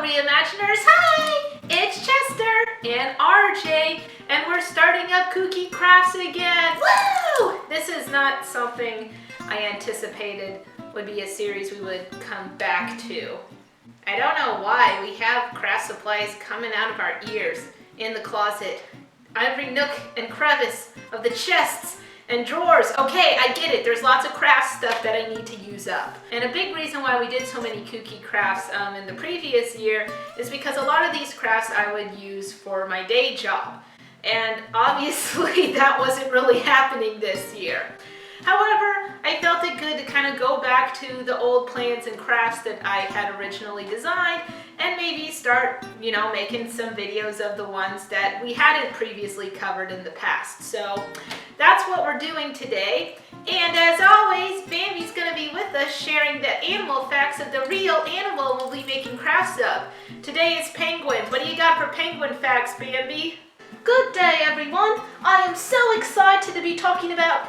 Reimaginers! Hi! It's Chester and RJ, and we're starting up Kooky Krafts again! Woo! This is not something I anticipated would be a series we would come back to. I don't know why we have craft supplies coming out of our ears in the closet. Every nook and crevice of the chests and drawers. Okay, I get it. There's lots of craft stuff that I need to use up. And a big reason why we did so many Kooky Krafts in the previous year is because a lot of these crafts I would use for my day job. And obviously that wasn't really happening this year. However, I felt it good to kind of go back to the old plans and crafts that I had originally designed and maybe start, making some videos of the ones that we hadn't previously covered in the past. So that's what we're doing today. And as always, Bambi's going to be with us sharing the animal facts of the real animal we'll be making crafts of. Today is penguins. What do you got for penguin facts, Bambi? Good day, everyone. I am so excited to be talking about...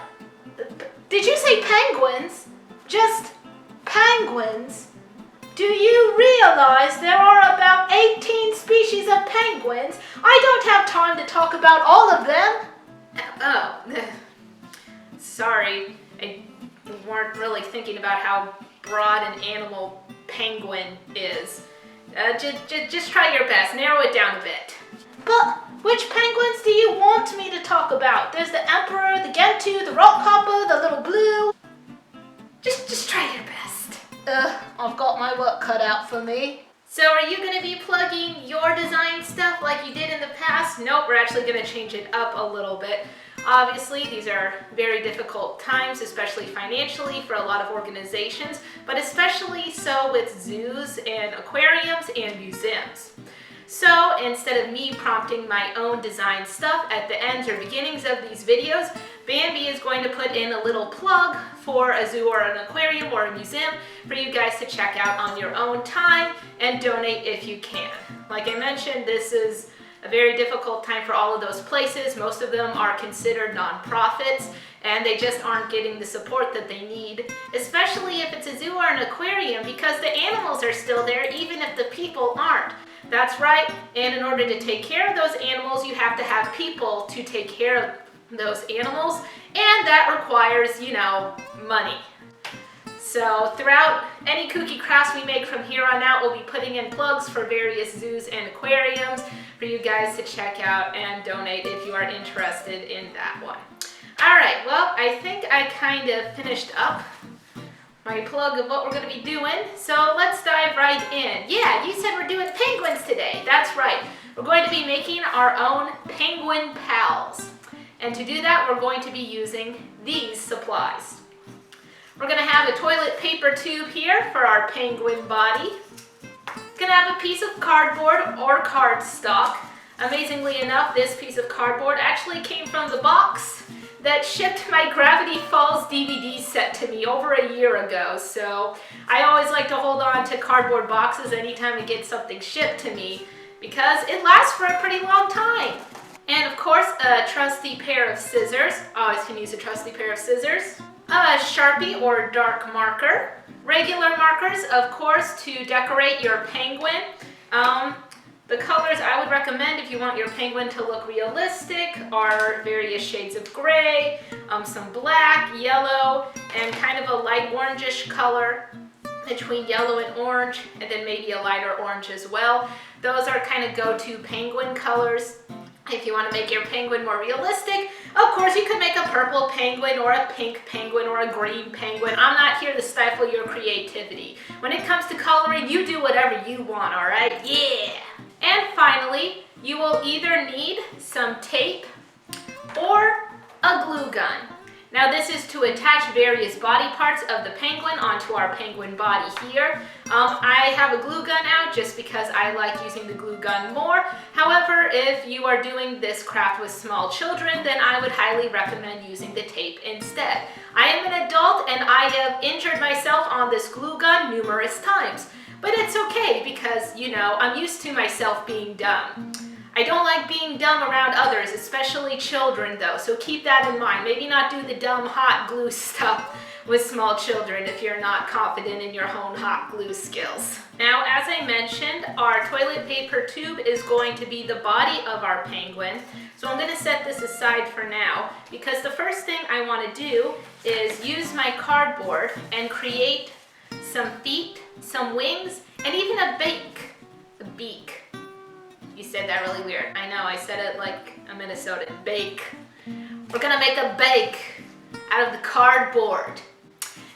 Did you say penguins? Just penguins? Do you realize there are about 18 species of penguins? I don't have time to talk about all of them. Oh, sorry. I weren't really thinking about how broad an animal penguin is. Just try your best. Narrow it down a bit. But which penguins do you want me to talk about? There's the Emperor, the Gentoo, the Rockhopper, the Little Blue. Just try your best. I've got my work cut out for me. So are you going to be plugging your design stuff like you did in the past? Nope, we're actually going to change it up a little bit. Obviously, these are very difficult times, especially financially for a lot of organizations, but especially so with zoos and aquariums and museums. So instead of me prompting my own design stuff at the ends or beginnings of these videos, Bambi is going to put in a little plug for a zoo or an aquarium or a museum for you guys to check out on your own time and donate if you can. Like I mentioned, this is a very difficult time for all of those places. Most of them are considered nonprofits and they just aren't getting the support that they need, especially if it's a zoo or an aquarium, because the animals are still there even if the people aren't. That's right, and in order to take care of those animals, you have to have people to take care of those animals, and that requires, money. So throughout any Kooky Krafts we make from here on out, we'll be putting in plugs for various zoos and aquariums for you guys to check out and donate if you are interested in that one. All right, well, I think I kind of finished up my plug of what we're going to be doing, so let's dive right in. Yeah, you said we're doing penguins today. That's right. We're going to be making our own penguin pals. And to do that, we're going to be using these supplies. We're going to have a toilet paper tube here for our penguin body. Going to have a piece of cardboard or cardstock. Amazingly enough, this piece of cardboard actually came from the box that shipped my Gravity Falls DVD set to me over a year ago. So I always like to hold on to cardboard boxes anytime I get something shipped to me because it lasts for a pretty long time. And of course, a trusty pair of scissors. Always can use a trusty pair of scissors. A Sharpie or dark marker. Regular markers, of course, to decorate your penguin. The colors I would recommend if you want your penguin to look realistic are various shades of gray, some black, yellow, and kind of a light orangish color between yellow and orange, and then maybe a lighter orange as well. Those are kind of go-to penguin colors. If you want to make your penguin more realistic, of course you could make a purple penguin or a pink penguin or a green penguin. I'm not here to stifle your creativity. When it comes to coloring, you do whatever you want, all right? Yeah! And finally, you will either need some tape or a glue gun. Now this is to attach various body parts of the penguin onto our penguin body here. I have a glue gun out just because I like using the glue gun more. However, if you are doing this craft with small children, then I would highly recommend using the tape instead. I am an adult and I have injured myself on this glue gun numerous times. But it's okay because, I'm used to myself being dumb. I don't like being dumb around others, especially children though, so keep that in mind. Maybe not do the dumb hot glue stuff with small children if you're not confident in your own hot glue skills. Now, as I mentioned, our toilet paper tube is going to be the body of our penguin. So I'm going to set this aside for now because the first thing I want to do is use my cardboard and create some feet, some wings, and even a beak. A beak. You said that really weird. I know, I said it like a Minnesotan. Bake. We're gonna make a bake out of the cardboard.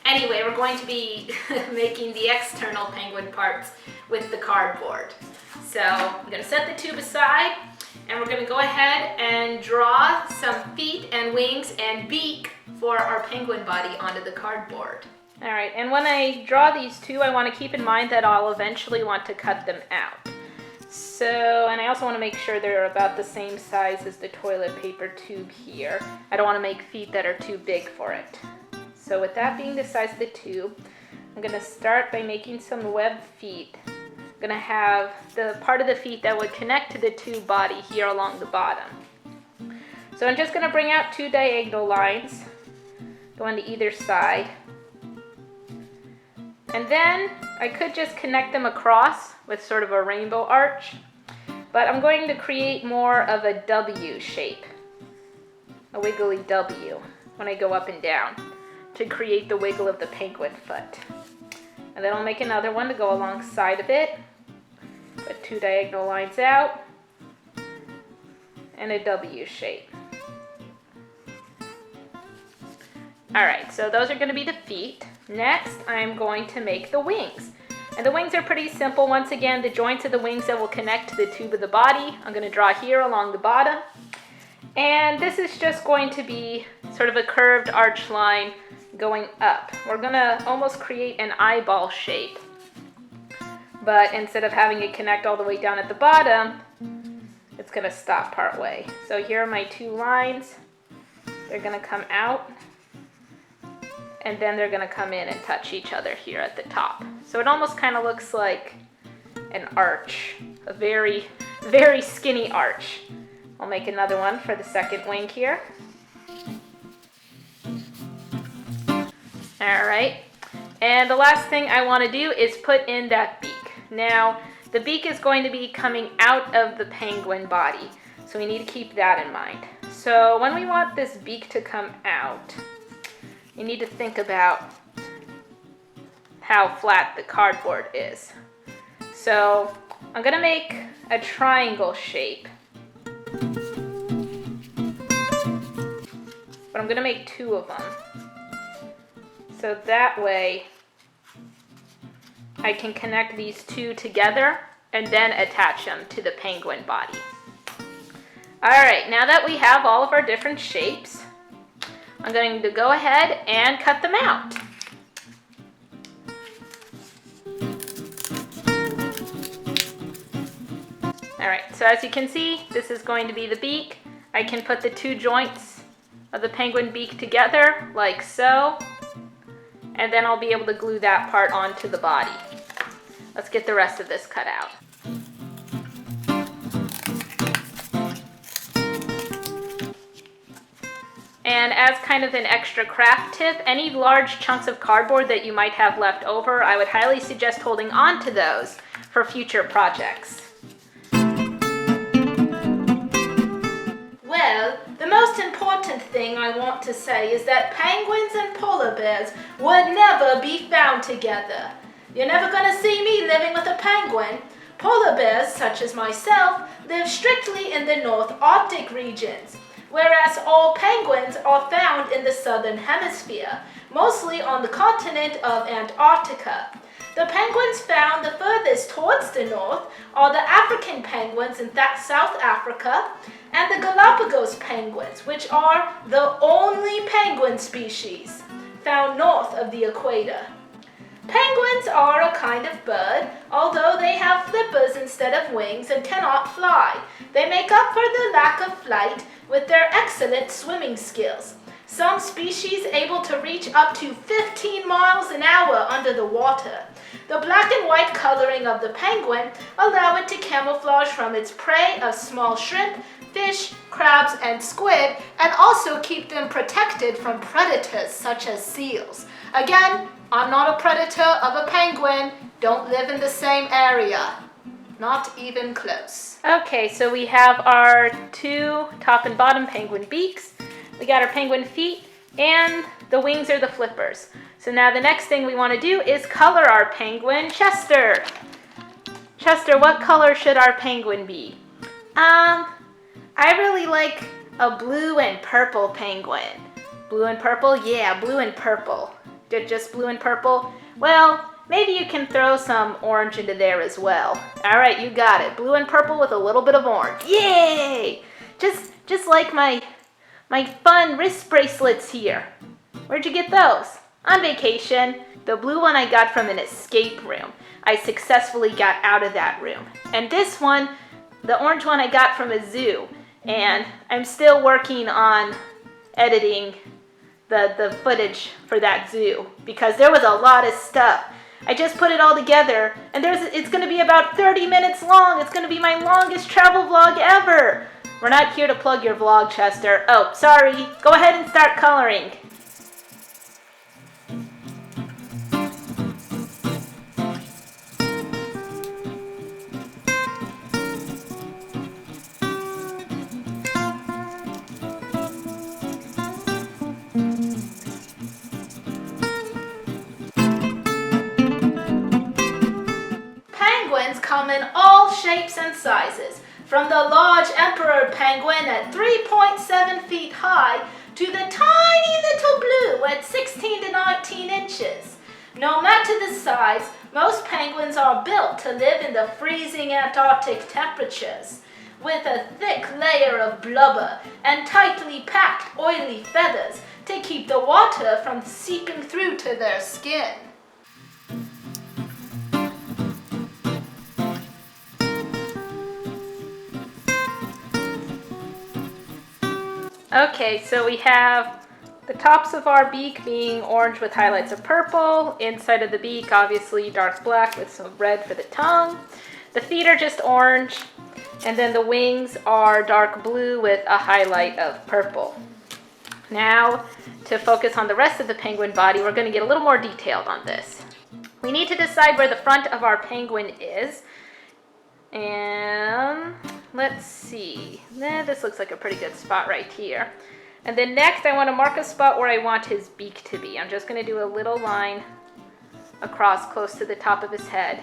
Anyway, we're going to be making the external penguin parts with the cardboard. So I'm gonna set the tube aside and we're gonna go ahead and draw some feet and wings and beak for our penguin body onto the cardboard. All right, and when I draw these two, I want to keep in mind that I'll eventually want to cut them out. So, and I also want to make sure they're about the same size as the toilet paper tube here. I don't want to make feet that are too big for it. So with that being the size of the tube, I'm going to start by making some webbed feet. I'm going to have the part of the feet that would connect to the tube body here along the bottom. So I'm just going to bring out 2 diagonal lines, going to either side. And then I could just connect them across with sort of a rainbow arch, but I'm going to create more of a W shape, a wiggly W when I go up and down to create the wiggle of the penguin foot. And then I'll make another one to go alongside of it, put 2 diagonal lines out, and a W shape. All right, so those are going to be the feet. Next, I'm going to make the wings. And the wings are pretty simple. Once again, the joints of the wings that will connect to the tube of the body, I'm going to draw here along the bottom. And this is just going to be sort of a curved arch line going up. We're going to almost create an eyeball shape. But instead of having it connect all the way down at the bottom, it's going to stop part way. So here are my 2 lines. They're going to come out. And then they're going to come in and touch each other here at the top. So it almost kind of looks like an arch, a very, very skinny arch. I'll make another one for the second wing here. All right, and the last thing I want to do is put in that beak. Now, the beak is going to be coming out of the penguin body, so we need to keep that in mind. So when we want this beak to come out, you need to think about how flat the cardboard is. So I'm going to make a triangle shape. But I'm going to make 2 of them. So that way I can connect these 2 together and then attach them to the penguin body. All right, now that we have all of our different shapes, I'm going to go ahead and cut them out. All right, so as you can see, this is going to be the beak. I can put the 2 joints of the penguin beak together like so, and then I'll be able to glue that part onto the body. Let's get the rest of this cut out. And as kind of an extra craft tip, any large chunks of cardboard that you might have left over, I would highly suggest holding on to those for future projects. Well, the most important thing I want to say is that penguins and polar bears would never be found together. You're never going to see me living with a penguin. Polar bears, such as myself, live strictly in the North Arctic regions, whereas all penguins are found in the southern hemisphere, mostly on the continent of Antarctica. The penguins found the furthest towards the north are the African penguins in South Africa and the Galapagos penguins, which are the only penguin species found north of the equator. Penguins are a kind of bird, although they have flippers instead of wings and cannot fly. They make up for the lack of flight with their excellent swimming skills. Some species able to reach up to 15 miles an hour under the water. The black and white coloring of the penguin allow it to camouflage from its prey of small shrimp, fish, crabs, and squid, and also keep them protected from predators such as seals. Again, I'm not a predator of a penguin. Don't live in the same area. Not even close. Okay, so we have our 2 top and bottom penguin beaks. We got our penguin feet, and the wings are the flippers. So now the next thing we want to do is color our penguin. Chester, what color should our penguin be? I really like a blue and purple penguin. Blue and purple? Yeah, blue and purple. Just blue and purple? Well, maybe you can throw some orange into there as well. All right, you got it. Blue and purple with a little bit of orange. Yay! Just like my fun wrist bracelets here. Where'd you get those? On vacation. The blue one I got from an escape room. I successfully got out of that room. And this one, the orange one, I got from a zoo. And I'm still working on editing the footage for that zoo because there was a lot of stuff. I just put it all together, and it's going to be about 30 minutes long. It's going to be my longest travel vlog ever. We're not here to plug your vlog, Chester. Oh, sorry. Go ahead and start coloring. Come in all shapes and sizes, from the large emperor penguin at 3.7 feet high to the tiny little blue at 16 to 19 inches. No matter the size, most penguins are built to live in the freezing Antarctic temperatures. With a thick layer of blubber and tightly packed oily feathers to keep the water from seeping through to their skin. Okay, so we have the tops of our beak being orange with highlights of purple. Inside of the beak, obviously dark black with some red for the tongue. The feet are just orange, and then the wings are dark blue with a highlight of purple. Now, to focus on the rest of the penguin body, we're going to get a little more detailed on this. We need to decide where the front of our penguin is. And let's see. This looks like a pretty good spot right here. And then next, I want to mark a spot where I want his beak to be. I'm just going to do a little line across close to the top of his head.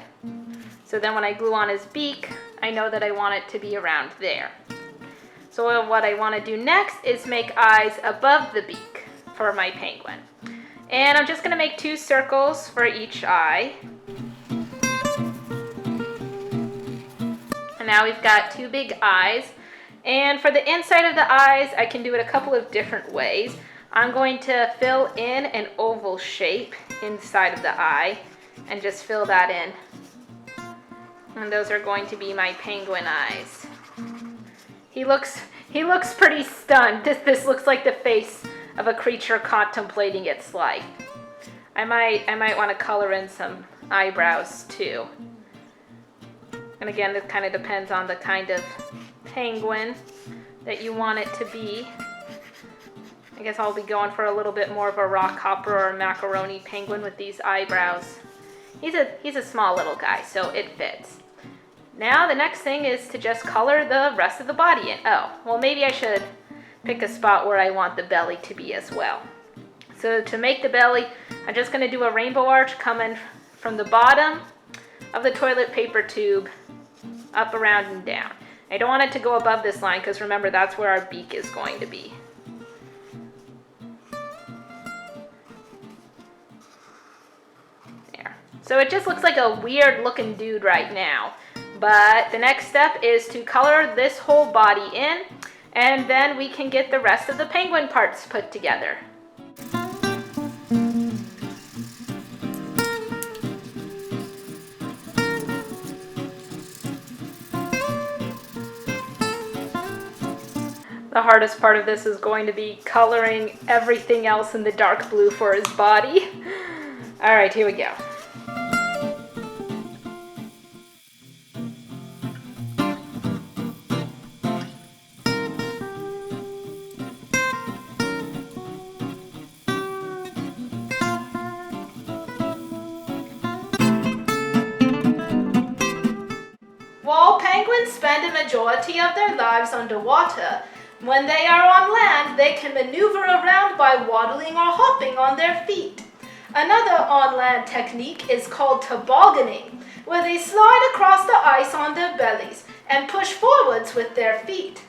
So then when I glue on his beak, I know that I want it to be around there. So what I want to do next is make eyes above the beak for my penguin. And I'm just going to make 2 circles for each eye. And now we've got 2 big eyes. And for the inside of the eyes, I can do it a couple of different ways. I'm going to fill in an oval shape inside of the eye and just fill that in. And those are going to be my penguin eyes. He looks pretty stunned. This looks like the face of a creature contemplating its life. I might want to color in some eyebrows too. And again, this kind of depends on the kind of penguin that you want it to be. I guess I'll be going for a little bit more of a rock hopper or a macaroni penguin with these eyebrows. He's a small little guy, so it fits. Now the next thing is to just color the rest of the body in. Oh, well maybe I should pick a spot where I want the belly to be as well. So to make the belly, I'm just going to do a rainbow arch coming from the bottom of the toilet paper tube up, around, and down. I don't want it to go above this line because remember that's where our beak is going to be. There. So it just looks like a weird looking dude right now. But the next step is to color this whole body in, and then we can get the rest of the penguin parts put together. The hardest part of this is going to be coloring everything else in the dark blue for his body. All right, here we go. While penguins spend a majority of their lives underwater, when they are on land, they can maneuver around by waddling or hopping on their feet. Another on-land technique is called tobogganing, where they slide across the ice on their bellies and push forwards with their feet.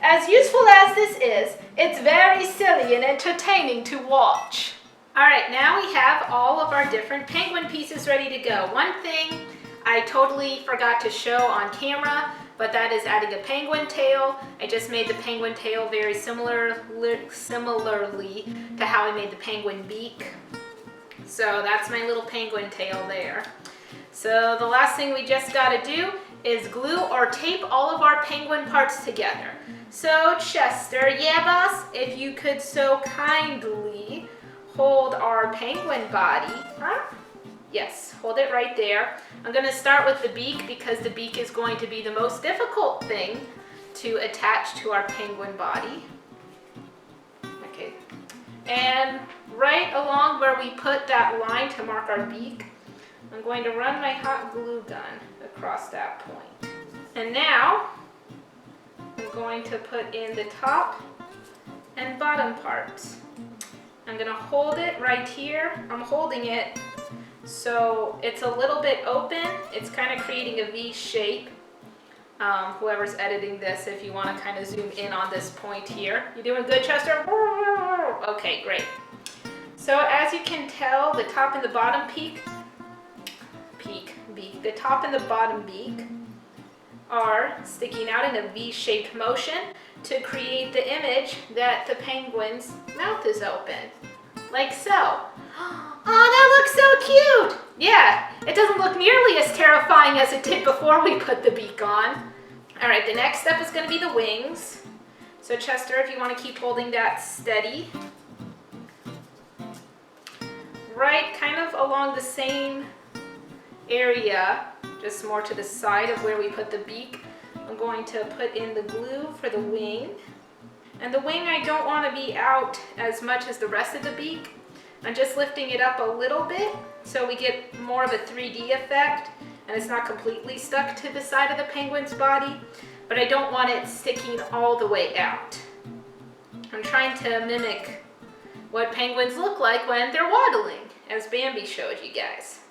As useful as this is, it's very silly and entertaining to watch. All right, now we have all of our different penguin pieces ready to go. One thing I totally forgot to show on camera, but that is adding a penguin tail. I just made the penguin tail very similarly to how I made the penguin beak. So that's my little penguin tail there. So the last thing we just gotta do is glue or tape all of our penguin parts together. So Chester, yeah boss, if you could so kindly hold our penguin body. Huh? Yes, hold it right there. I'm gonna start with the beak because the beak is going to be the most difficult thing to attach to our penguin body. Okay, and right along where we put that line to mark our beak, I'm going to run my hot glue gun across that point. And now, I'm going to put in the top and bottom parts. I'm gonna hold it right here. I'm holding it so it's a little bit open. It's kind of creating a V shape. Whoever's editing this, if you want to kind of zoom in on this point here. You doing good, Chester? Okay, great. So as you can tell, the top and the bottom beak, the top and the bottom beak are sticking out in a V-shaped motion to create the image that the penguin's mouth is open, like so. Oh, that looks so cute! Yeah, it doesn't look nearly as terrifying as it did before we put the beak on. All right, the next step is going to be the wings. So Chester, if you want to keep holding that steady. Right kind of along the same area, just more to the side of where we put the beak, I'm going to put in the glue for the wing. And the wing, I don't want to be out as much as the rest of the beak. I'm just lifting it up a little bit so we get more of a 3D effect and it's not completely stuck to the side of the penguin's body, but I don't want it sticking all the way out. I'm trying to mimic what penguins look like when they're waddling, as Bambi showed you guys.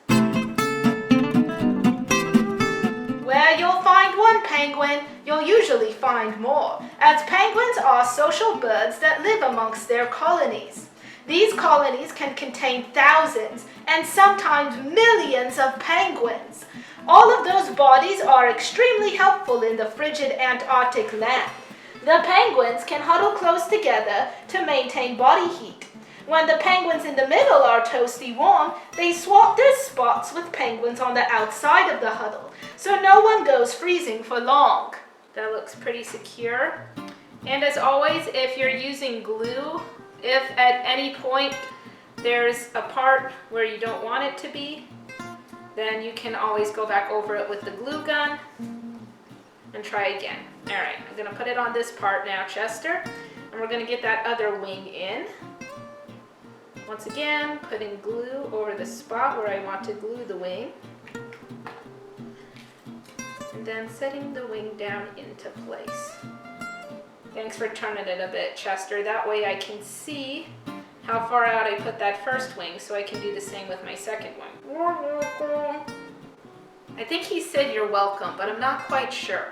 Where you'll find one penguin, you'll usually find more, as penguins are social birds that live amongst their colonies. These colonies can contain thousands and sometimes millions of penguins. All of those bodies are extremely helpful in the frigid Antarctic land. The penguins can huddle close together to maintain body heat. When the penguins in the middle are toasty warm, they swap their spots with penguins on the outside of the huddle, so no one goes freezing for long. That looks pretty secure. And as always, if you're using glue, if at any point there's a part where you don't want it to be, then you can always go back over it with the glue gun and try again. All right, I'm gonna put it on this part now, Chester, and we're gonna get that other wing in. Once again, putting glue over the spot where I want to glue the wing. And then setting the wing down into place. Thanks for turning it a bit, Chester. That way I can see how far out I put that first wing so I can do the same with my second one. I think he said you're welcome, but I'm not quite sure.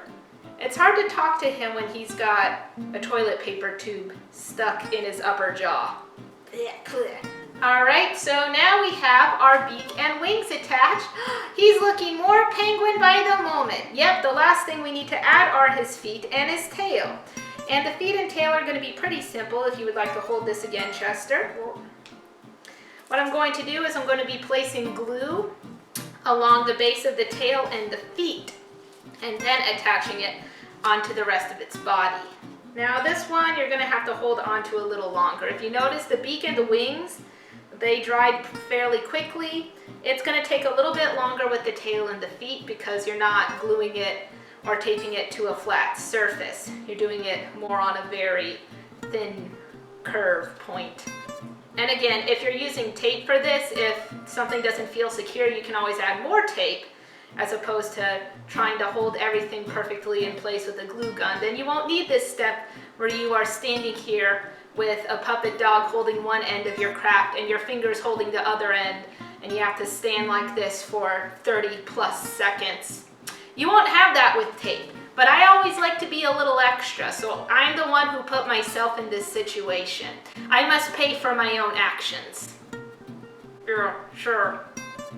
It's hard to talk to him when he's got a toilet paper tube stuck in his upper jaw. All right, so now we have our beak and wings attached. He's looking more penguin by the moment. Yep, the last thing we need to add are his feet and his tail. And the feet and tail are going to be pretty simple if you would like to hold this again, Chester. What I'm going to do is I'm going to be placing glue along the base of the tail and the feet, and then attaching it onto the rest of its body. Now this one you're going to have to hold on to a little longer. If you notice, the beak and the wings, they dried fairly quickly. It's going to take a little bit longer with the tail and the feet because you're not gluing it or taping it to a flat surface. You're doing it more on a very thin curve point. And again, if you're using tape for this, if something doesn't feel secure, you can always add more tape as opposed to trying to hold everything perfectly in place with a glue gun. Then you won't need this step where you are standing here with a puppet dog holding one end of your craft and your fingers holding the other end, and you have to stand like this for 30 plus seconds. You won't have that with tape, but I always like to be a little extra, so I'm the one who put myself in this situation. I must pay for my own actions. Yeah, sure.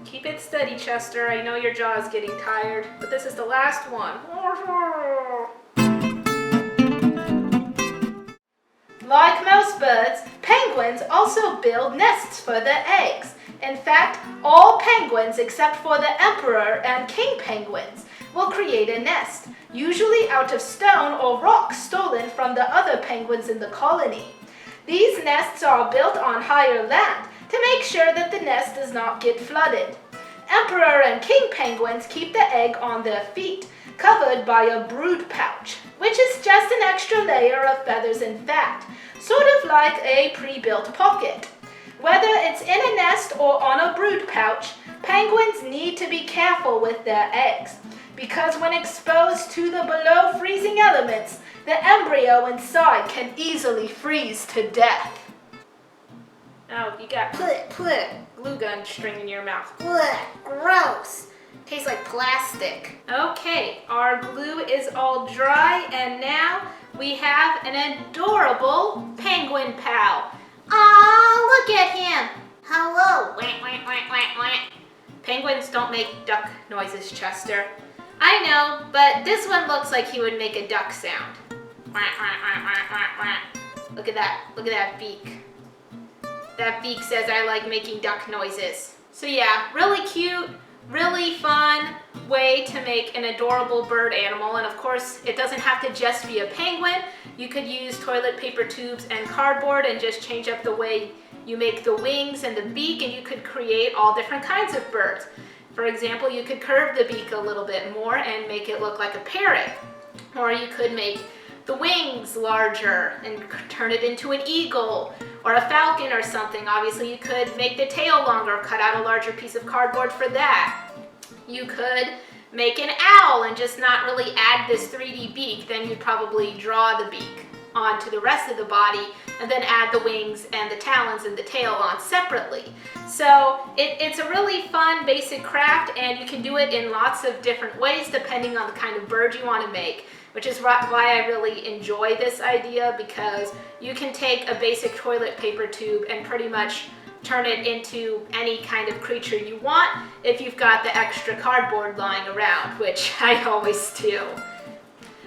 Keep it steady, Chester. I know your jaw is getting tired, but this is the last one. Like most birds, penguins also build nests for their eggs. In fact, all penguins except for the emperor and king penguins will create a nest, usually out of stone or rocks stolen from the other penguins in the colony. These nests are built on higher land to make sure that the nest does not get flooded. Emperor and king penguins keep the egg on their feet, covered by a brood pouch, which is just an extra layer of feathers and fat, sort of like a pre-built pocket. Whether it's in a nest or on a brood pouch, penguins need to be careful with their eggs, because when exposed to the below freezing elements, the embryo inside can easily freeze to death. Oh, you got glue gun string in your mouth. Gross. Tastes like plastic. Okay, our glue is all dry, and now we have an adorable penguin pal. Aw, look at him. Hello. Wah, wah, wah, wah, wah. Penguins don't make duck noises, Chester. I know, but this one looks like he would make a duck sound. Wah, wah, wah, wah, wah, wah. Look at that. Look at that beak. That beak says I like making duck noises. So yeah, really cute, really fun way to make an adorable bird animal. And of course, it doesn't have to just be a penguin. You could use toilet paper tubes and cardboard and just change up the way you make the wings and the beak, and you could create all different kinds of birds. For example, you could curve the beak a little bit more and make it look like a parrot. Or you could make the wings larger and turn it into an eagle or a falcon or something. Obviously, you could make the tail longer, cut out a larger piece of cardboard for that. You could make an owl and just not really add this 3D beak. Then you'd probably draw the beak onto the rest of the body and then add the wings and the talons and the tail on separately. So it's a really fun basic craft, and you can do it in lots of different ways depending on the kind of bird you want to make, which is why I really enjoy this idea, because you can take a basic toilet paper tube and pretty much turn it into any kind of creature you want if you've got the extra cardboard lying around, which I always do.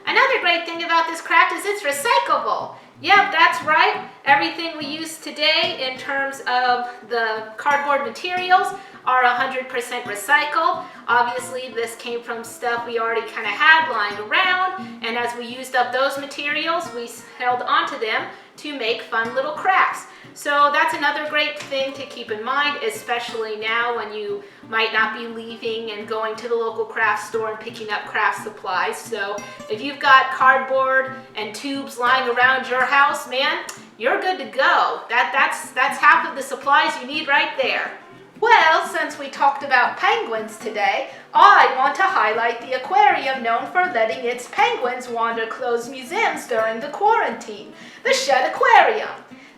Another great thing about this craft is it's recyclable. Yep, that's right. Everything we use today in terms of the cardboard materials are 100% recycled. Obviously, this came from stuff we already kind of had lying around, and as we used up those materials, we held onto them to make fun little crafts. So that's another great thing to keep in mind, especially now when you might not be leaving and going to the local craft store and picking up craft supplies. So if you've got cardboard and tubes lying around your house, man, you're good to go. That's half of the supplies you need right there. Well, since we talked about penguins today, I want to highlight the aquarium known for letting its penguins wander closed museums during the quarantine, the Shed Aquarium.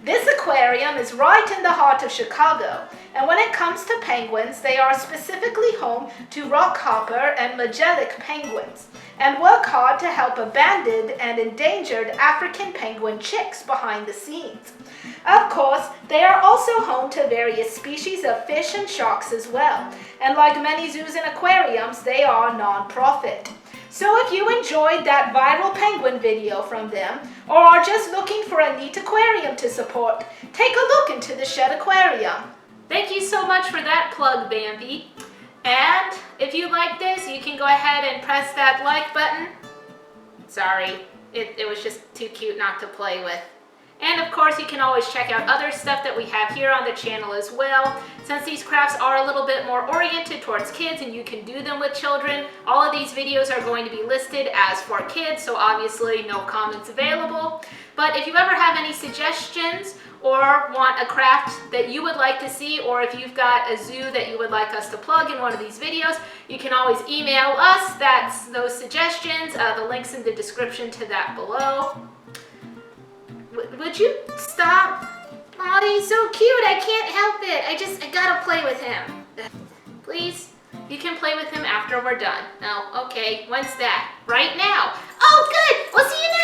This aquarium is right in the heart of Chicago, and when it comes to penguins, they are specifically home to rockhopper and Magellan penguins, and work hard to help abandoned and endangered African penguin chicks behind the scenes. Of course, they are also home to various species of fish and sharks as well, and like many zoos and aquariums, they are non-profit. So if you enjoyed that viral penguin video from them, or are just looking for a neat aquarium to support, take a look into the Shed Aquarium. Thank you so much for that plug, Bambi. And if you like this, you can go ahead and press that like button. Sorry, it was just too cute not to play with. And of course, you can always check out other stuff that we have here on the channel as well. Since these crafts are a little bit more oriented towards kids and you can do them with children, all of these videos are going to be listed as for kids, so obviously no comments available. But if you ever have any suggestions or want a craft that you would like to see, or if you've got a zoo that you would like us to plug in one of these videos, you can always email us. That's those suggestions. The link's in the description to that below. Would you stop? Aw, he's so cute. I can't help it. I gotta play with him. Please? You can play with him after we're done. Oh, okay. When's that? Right now. Oh, good. We'll see you next